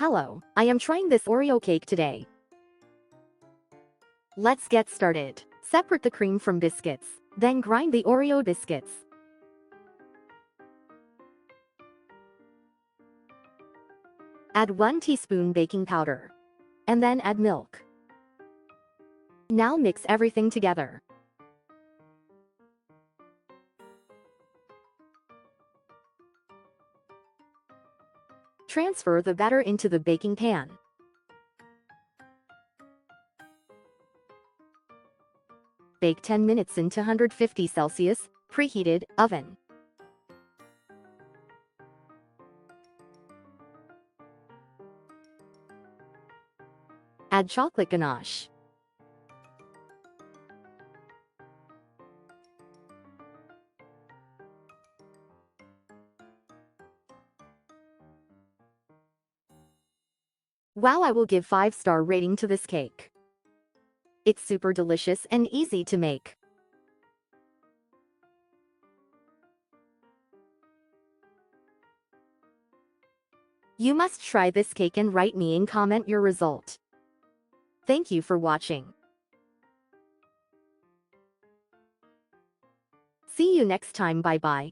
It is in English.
Hello, I am trying this Oreo cake today. Let's get started. Separate the cream from biscuits, then grind the Oreo biscuits. Add 1 teaspoon baking powder. And then add milk. Now mix everything together. Transfer the batter into the baking pan. Bake 10 minutes in 250 Celsius, preheated oven. Add chocolate ganache. Wow, I will give 5-star rating to this cake. It's super delicious and easy to make. You must try this cake and write me in comment your result. Thank you for watching. See you next time. Bye bye.